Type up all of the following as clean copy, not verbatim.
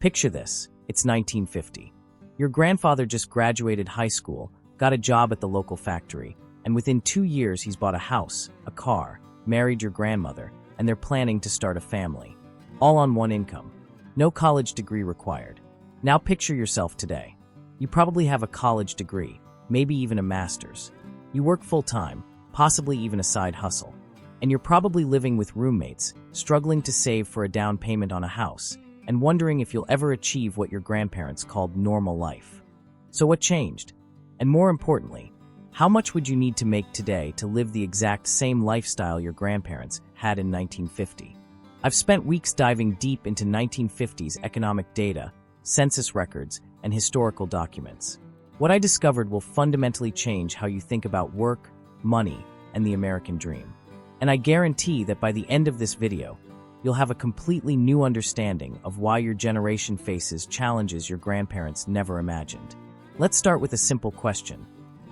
Picture this, it's 1950. Your grandfather just graduated high school, got a job at the local factory, and within 2 years he's bought a house, a car, married your grandmother, and they're planning to start a family. All on one income. No college degree required. Now picture yourself today. You probably have a college degree, maybe even a master's. You work full-time, possibly even a side hustle. And you're probably living with roommates, struggling to save for a down payment on a house, and wondering if you'll ever achieve what your grandparents called normal life. So what changed? And more importantly, how much would you need to make today to live the exact same lifestyle your grandparents had in 1950? I've spent weeks diving deep into 1950s economic data, census records, and historical documents. What I discovered will fundamentally change how you think about work, money, and the American dream. And I guarantee that by the end of this video, you'll have a completely new understanding of why your generation faces challenges your grandparents never imagined. Let's start with a simple question.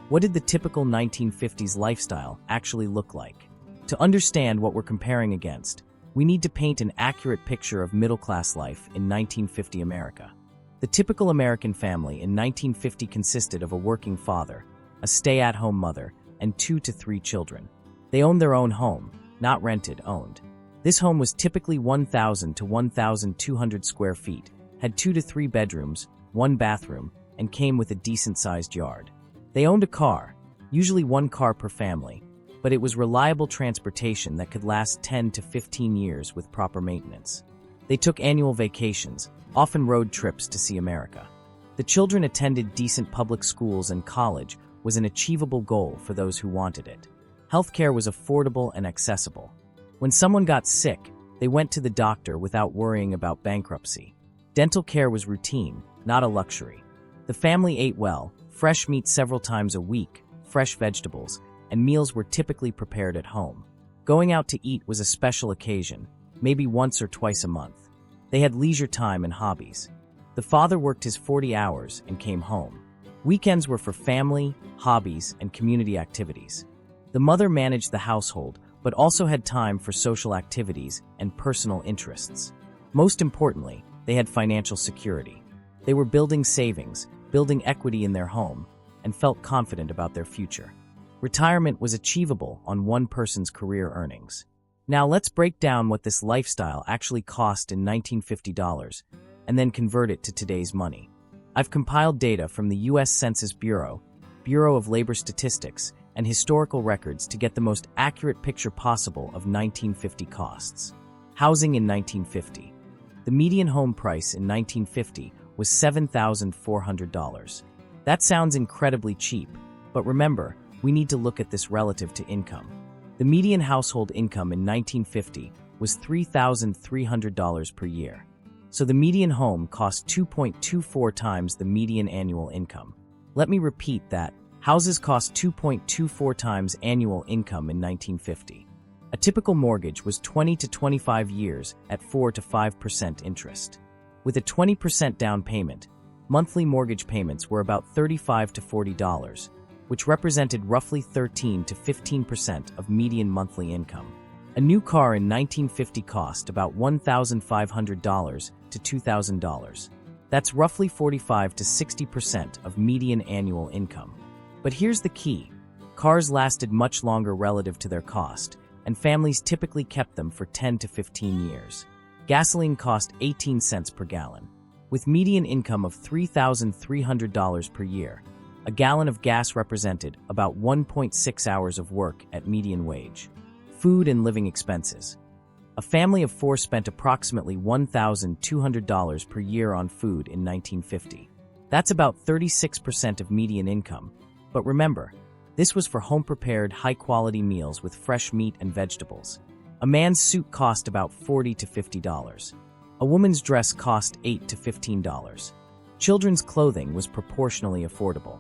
What did the typical 1950s lifestyle actually look like? To understand what we're comparing against, we need to paint an accurate picture of middle-class life in 1950 America. The typical American family in 1950 consisted of a working father, a stay-at-home mother, and 2 to 3 children. They owned their own home, not rented, owned. This home was typically 1,000 to 1,200 square feet, had 2 to 3 bedrooms, 1 bathroom, and came with a decent-sized yard. They owned a car, usually 1 car per family, but it was reliable transportation that could last 10 to 15 years with proper maintenance. They took annual vacations, often road trips to see America. The children attended decent public schools, and college was an achievable goal for those who wanted it. Healthcare was affordable and accessible. When someone got sick, they went to the doctor without worrying about bankruptcy. Dental care was routine, not a luxury. The family ate well, fresh meat several times a week, fresh vegetables, and meals were typically prepared at home. Going out to eat was a special occasion, maybe once or twice a month. They had leisure time and hobbies. The father worked his 40 hours and came home. Weekends were for family, hobbies, and community activities. The mother managed the household, but also had time for social activities and personal interests. Most importantly, they had financial security. They were building savings, building equity in their home, and felt confident about their future. Retirement was achievable on one person's career earnings. Now let's break down what this lifestyle actually cost in 1950 dollars, and then convert it to today's money. I've compiled data from the U.S. Census Bureau, Bureau of Labor Statistics, and historical records to get the most accurate picture possible of 1950 costs. Housing in 1950. The median home price in 1950 was $7,400. That sounds incredibly cheap, but remember, we need to look at this relative to income. The median household income in 1950 was $3,300 per year. So the median home cost 2.24 times the median annual income. Let me repeat that. Houses cost 2.24 times annual income in 1950. A typical mortgage was 20 to 25 years at 4 to 5% interest. With a 20% down payment, monthly mortgage payments were about $35 to $40, which represented roughly 13 to 15% of median monthly income. A new car in 1950 cost about $1,500 to $2,000. That's roughly 45 to 60% of median annual income. But here's the key. Cars lasted much longer relative to their cost, and families typically kept them for 10 to 15 years. Gasoline cost 18 cents per gallon. With median income of $3,300 per year, a gallon of gas represented about 1.6 hours of work at median wage. Food and living expenses. A family of 4 spent approximately $1,200 per year on food in 1950. That's about 36% of median income. But remember, this was for home-prepared, high-quality meals with fresh meat and vegetables. A man's suit cost about $40 to $50. A woman's dress cost $8 to $15. Children's clothing was proportionally affordable.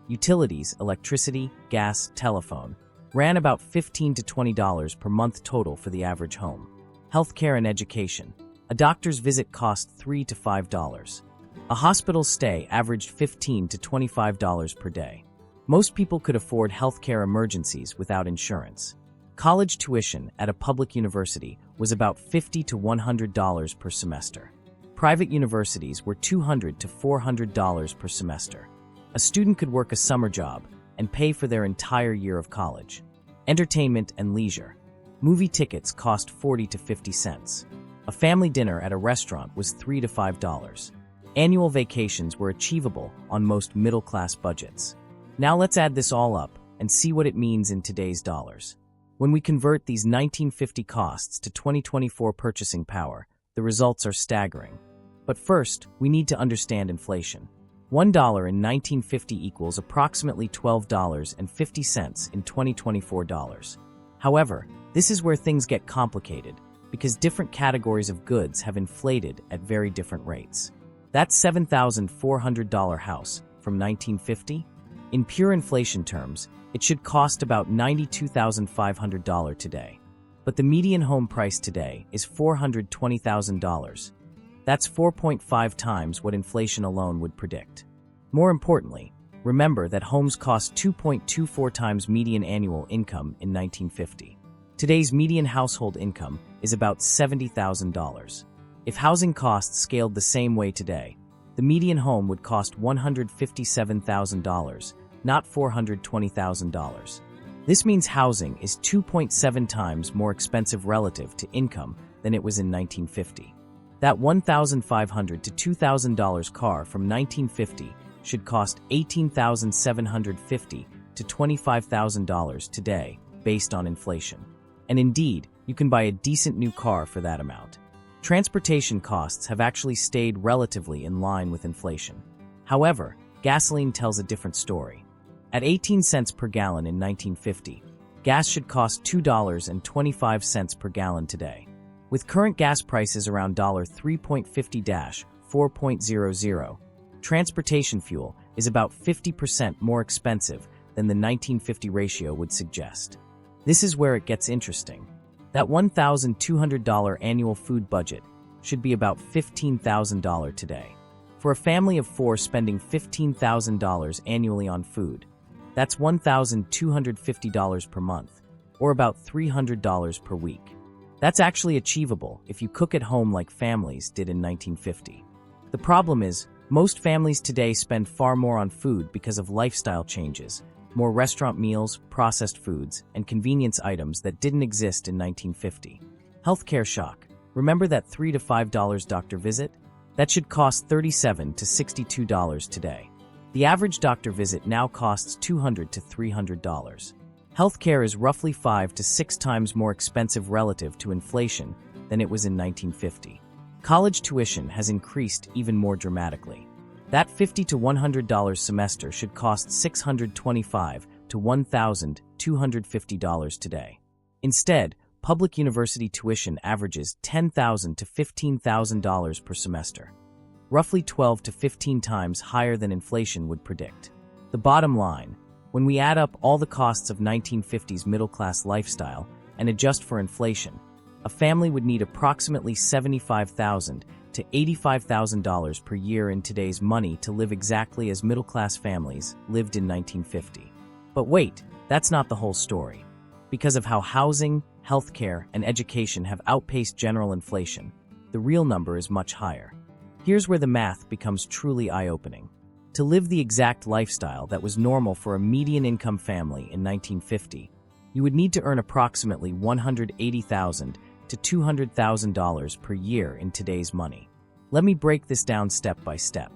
Utilities, electricity, gas, telephone, ran about $15 to $20 per month total for the average home. Healthcare and education. A doctor's visit cost $3 to $5. A hospital stay averaged $15 to $25 per day. Most people could afford healthcare emergencies without insurance. College tuition at a public university was about $50 to $100 per semester. Private universities were $200 to $400 per semester. A student could work a summer job and pay for their entire year of college. Entertainment and leisure. Movie tickets cost 40 to 50 cents. A family dinner at a restaurant was $3 to $5. Annual vacations were achievable on most middle-class budgets. Now let's add this all up and see what it means in today's dollars. When we convert these 1950 costs to 2024 purchasing power, the results are staggering. But first, we need to understand inflation. $1 in 1950 equals approximately $12.50 in 2024 dollars. However, this is where things get complicated because different categories of goods have inflated at very different rates. That $7,400 house from 1950? In pure inflation terms, it should cost about $92,500 today. But the median home price today is $420,000. That's 4.5 times what inflation alone would predict. More importantly, remember that homes cost 2.24 times median annual income in 1950. Today's median household income is about $70,000. If housing costs scaled the same way today, the median home would cost $157,000, not $420,000. This means housing is 2.7 times more expensive relative to income than it was in 1950. That $1,500 to $2,000 car from 1950 should cost $18,750 to $25,000 today, based on inflation. And indeed, you can buy a decent new car for that amount. Transportation costs have actually stayed relatively in line with inflation. However, gasoline tells a different story. At 18 cents per gallon in 1950, gas should cost $2.25 per gallon today. With current gas prices around $3.50-4.00, transportation fuel is about 50% more expensive than the 1950 ratio would suggest. This is where it gets interesting. That $1,200 annual food budget should be about $15,000 today. For a family of 4 spending $15,000 annually on food, that's $1,250 per month, or about $300 per week. That's actually achievable if you cook at home like families did in 1950. The problem is, most families today spend far more on food because of lifestyle changes, more restaurant meals, processed foods, and convenience items that didn't exist in 1950. Healthcare shock. Remember that $3 to $5 doctor visit? That should cost $37 to $62 today. The average doctor visit now costs $200 to $300. Healthcare is roughly 5 to 6 times more expensive relative to inflation than it was in 1950. College tuition has increased even more dramatically. That $50 to $100 semester should cost $625 to $1,250 today. Instead, public university tuition averages $10,000 to $15,000 per semester, roughly 12 to 15 times higher than inflation would predict. The bottom line, when we add up all the costs of 1950's middle-class lifestyle and adjust for inflation, a family would need approximately $75,000 to $85,000 per year in today's money to live exactly as middle-class families lived in 1950. But wait, that's not the whole story. Because of how housing, healthcare, and education have outpaced general inflation, the real number is much higher. Here's where the math becomes truly eye-opening. To live the exact lifestyle that was normal for a median income family in 1950, you would need to earn approximately $180,000 to $200,000 per year in today's money. Let me break this down step by step.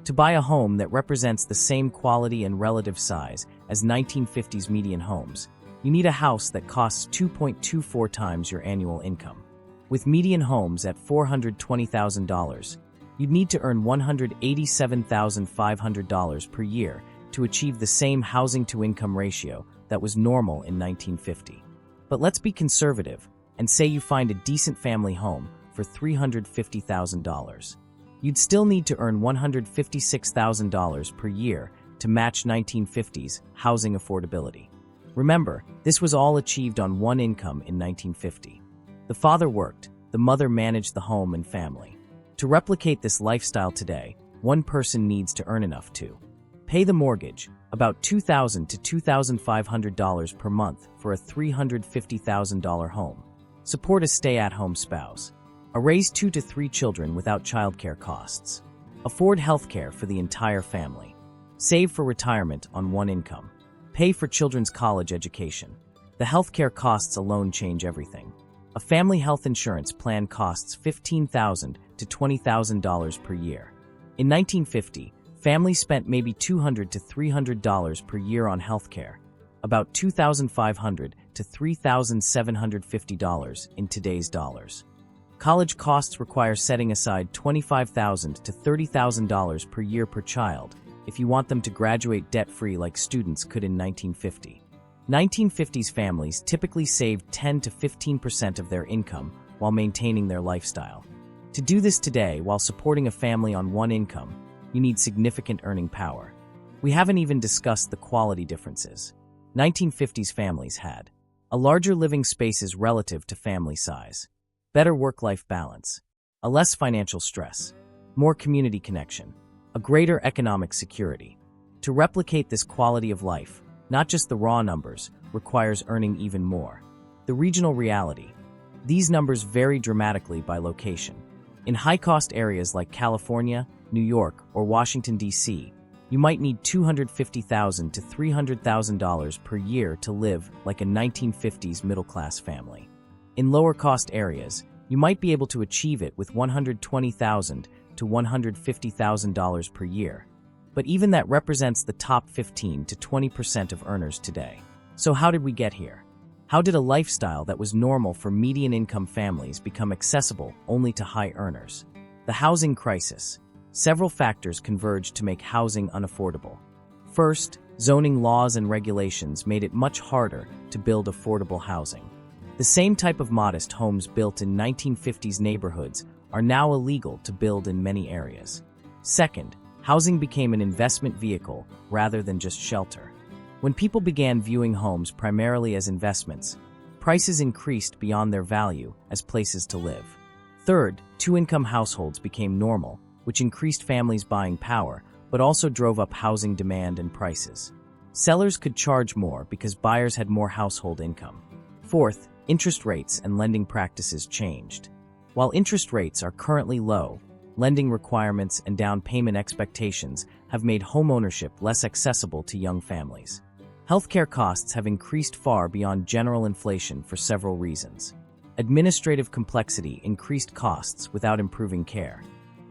To buy a home that represents the same quality and relative size as 1950's median homes, you need a house that costs 2.24 times your annual income. With median homes at $420,000, you'd need to earn $187,500 per year to achieve the same housing-to-income ratio that was normal in 1950. But let's be conservative and say you find a decent family home for $350,000. You'd still need to earn $156,000 per year to match 1950's housing affordability. Remember, this was all achieved on one income in 1950. The father worked, the mother managed the home and family. To replicate this lifestyle today, one person needs to earn enough to pay the mortgage, about $2,000 to $2,500 per month for a $350,000 home, support a stay-at-home spouse, Raise 2 to 3 children without childcare costs. Afford healthcare for the entire family. Save for retirement on one income. Pay for children's college education. The healthcare costs alone change everything. A family health insurance plan costs $15,000 to $20,000 per year. In 1950, families spent maybe $200 to $300 per year on healthcare, about $2,500 to $3,750 in today's dollars. College costs require setting aside $25,000 to $30,000 per year per child if you want them to graduate debt-free like students could in 1950. 1950s families typically saved 10 to 15% of their income while maintaining their lifestyle. To do this today while supporting a family on one income, you need significant earning power. We haven't even discussed the quality differences. 1950s families had a larger living spaces relative to family size, better work-life balance, a less financial stress, more community connection, a greater economic security. To replicate this quality of life, not just the raw numbers, requires earning even more. The regional reality. These numbers vary dramatically by location. In high-cost areas like California, New York, or Washington, D.C., you might need $250,000 to $300,000 per year to live like a 1950s middle-class family. In lower-cost areas, you might be able to achieve it with $120,000 to $150,000 per year. But even that represents the top 15 to 20% of earners today. So how did we get here? How did a lifestyle that was normal for median-income families become accessible only to high earners? The housing crisis. Several factors converged to make housing unaffordable. First, zoning laws and regulations made it much harder to build affordable housing. The same type of modest homes built in 1950s neighborhoods are now illegal to build in many areas. Second, housing became an investment vehicle rather than just shelter. When people began viewing homes primarily as investments, prices increased beyond their value as places to live. Third, two-income households became normal, which increased families' buying power, but also drove up housing demand and prices. Sellers could charge more because buyers had more household income. Fourth, interest rates and lending practices changed. While interest rates are currently low, lending requirements and down payment expectations have made homeownership less accessible to young families. Healthcare costs have increased far beyond general inflation for several reasons. Administrative complexity increased costs without improving care.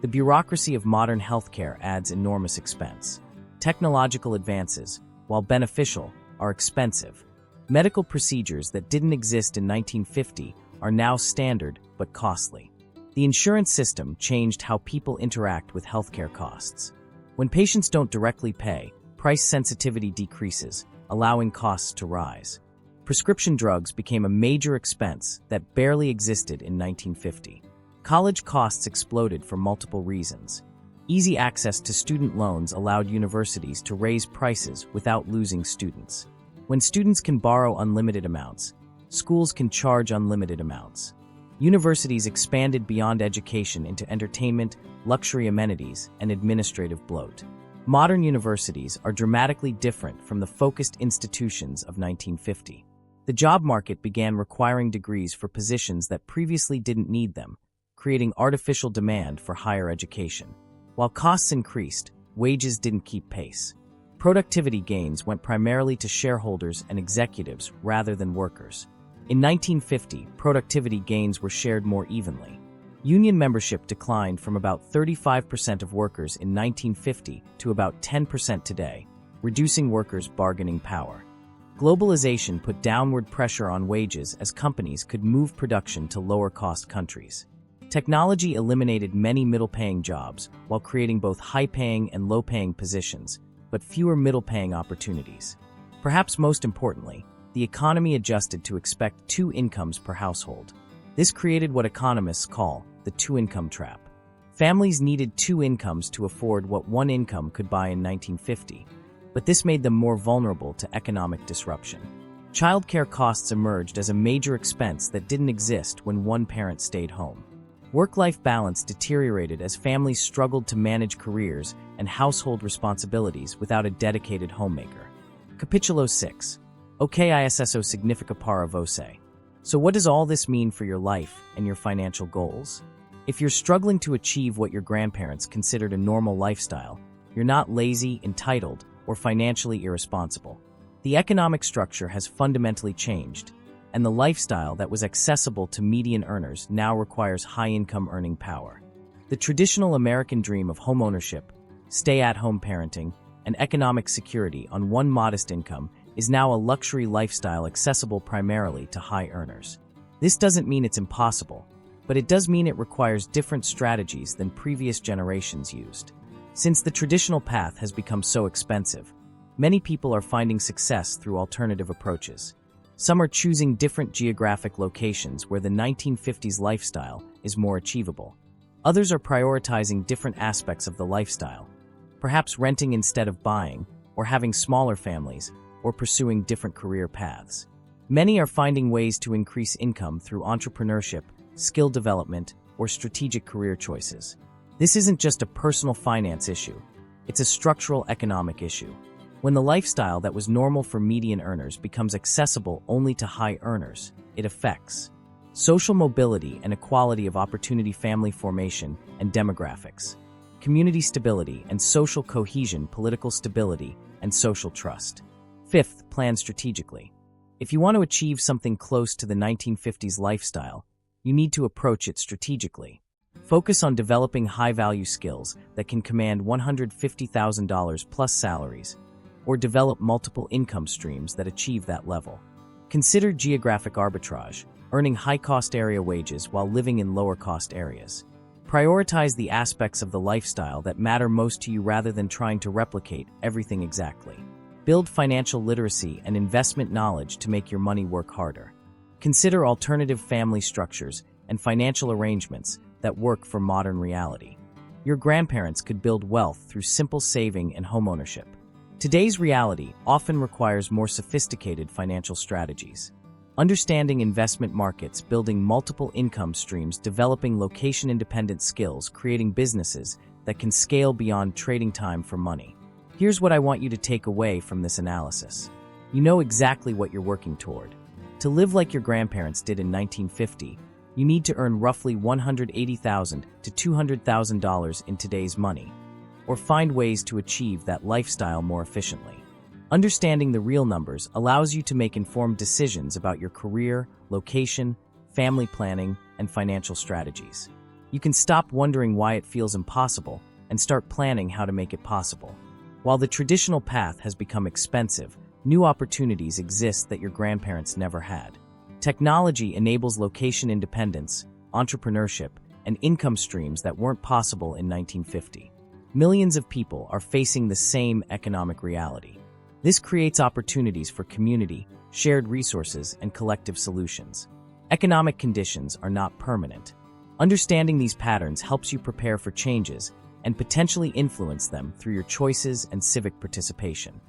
The bureaucracy of modern healthcare adds enormous expense. Technological advances, while beneficial, are expensive. Medical procedures that didn't exist in 1950 are now standard but costly. The insurance system changed how people interact with healthcare costs. When patients don't directly pay, price sensitivity decreases, allowing costs to rise. Prescription drugs became a major expense that barely existed in 1950. College costs exploded for multiple reasons. Easy access to student loans allowed universities to raise prices without losing students. When students can borrow unlimited amounts, schools can charge unlimited amounts. Universities expanded beyond education into entertainment, luxury amenities, and administrative bloat. Modern universities are dramatically different from the focused institutions of 1950. The job market began requiring degrees for positions that previously didn't need them, creating artificial demand for higher education. While costs increased, wages didn't keep pace. Productivity gains went primarily to shareholders and executives rather than workers. In 1950, productivity gains were shared more evenly. Union membership declined from about 35% of workers in 1950 to about 10% today, reducing workers' bargaining power. Globalization put downward pressure on wages as companies could move production to lower-cost countries. Technology eliminated many middle-paying jobs while creating both high-paying and low-paying positions, but fewer middle-paying opportunities. Perhaps most importantly, the economy adjusted to expect two incomes per household. This created what economists call the two-income trap. Families needed two incomes to afford what one income could buy in 1950, but this made them more vulnerable to economic disruption. Childcare costs emerged as a major expense that didn't exist when one parent stayed home. Work-life balance deteriorated as families struggled to manage careers and household responsibilities without a dedicated homemaker. Capítulo 6. O que isso significa para você? So what does all this mean for your life and your financial goals? If you're struggling to achieve what your grandparents considered a normal lifestyle, you're not lazy, entitled, or financially irresponsible. The economic structure has fundamentally changed, and the lifestyle that was accessible to median earners now requires high-income earning power. The traditional American dream of homeownership, stay-at-home parenting, and economic security on one modest income is now a luxury lifestyle accessible primarily to high earners. This doesn't mean it's impossible, but it does mean it requires different strategies than previous generations used. Since the traditional path has become so expensive, many people are finding success through alternative approaches. Some are choosing different geographic locations where the 1950s lifestyle is more achievable. Others are prioritizing different aspects of the lifestyle, perhaps renting instead of buying, or having smaller families, or pursuing different career paths. Many are finding ways to increase income through entrepreneurship, skill development, or strategic career choices. This isn't just a personal finance issue, it's a structural economic issue. When the lifestyle that was normal for median earners becomes accessible only to high earners, it affects social mobility and equality of opportunity, family formation and demographics, community stability and social cohesion, political stability and social trust. Fifth, plan strategically. If you want to achieve something close to the 1950s lifestyle, you need to approach it strategically. Focus on developing high-value skills that can command $150,000 plus salaries, or develop multiple income streams that achieve that level. Consider geographic arbitrage, earning high-cost area wages while living in lower-cost areas. Prioritize the aspects of the lifestyle that matter most to you rather than trying to replicate everything exactly. Build financial literacy and investment knowledge to make your money work harder. Consider alternative family structures and financial arrangements that work for modern reality. Your grandparents could build wealth through simple saving and homeownership. Today's reality often requires more sophisticated financial strategies. Understanding investment markets, building multiple income streams, developing location-independent skills, creating businesses that can scale beyond trading time for money. Here's what I want you to take away from this analysis. You know exactly what you're working toward. To live like your grandparents did in 1950, you need to earn roughly $180,000 to $200,000 in today's money, or find ways to achieve that lifestyle more efficiently. Understanding the real numbers allows you to make informed decisions about your career, location, family planning, and financial strategies. You can stop wondering why it feels impossible and start planning how to make it possible. While the traditional path has become expensive, new opportunities exist that your grandparents never had. Technology enables location independence, entrepreneurship, and income streams that weren't possible in 1950. Millions of people are facing the same economic reality. This creates opportunities for community, shared resources, and collective solutions. Economic conditions are not permanent. Understanding these patterns helps you prepare for changes and potentially influence them through your choices and civic participation.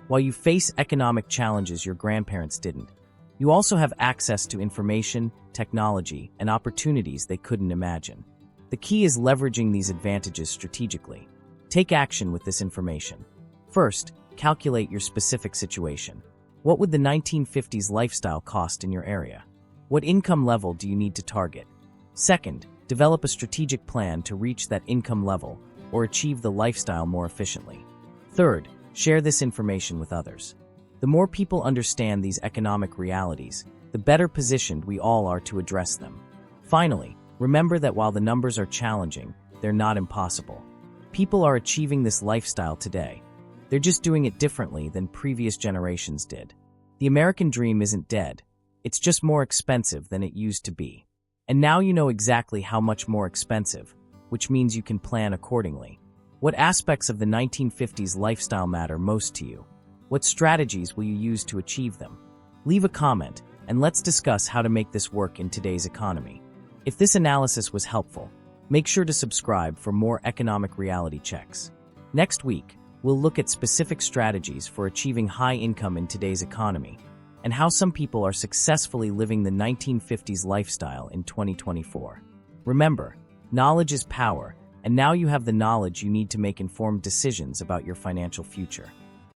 While you face economic challenges your grandparents didn't, you also have access to information, technology, and opportunities they couldn't imagine. The key is leveraging these advantages strategically. Take action with this information. First, calculate your specific situation. What would the 1950s lifestyle cost in your area? What income level do you need to target? Second, develop a strategic plan to reach that income level or achieve the lifestyle more efficiently. Third, share this information with others. The more people understand these economic realities, the better positioned we all are to address them. Finally, remember that while the numbers are challenging, they're not impossible. People are achieving this lifestyle today. They're just doing it differently than previous generations did. The American dream isn't dead. It's just more expensive than it used to be. And now you know exactly how much more expensive, which means you can plan accordingly. What aspects of the 1950s lifestyle matter most to you? What strategies will you use to achieve them? Leave a comment, and let's discuss how to make this work in today's economy. If this analysis was helpful, make sure to subscribe for more economic reality checks. Next week, we'll look at specific strategies for achieving high income in today's economy, and how some people are successfully living the 1950s lifestyle in 2024. Remember, knowledge is power, and now you have the knowledge you need to make informed decisions about your financial future.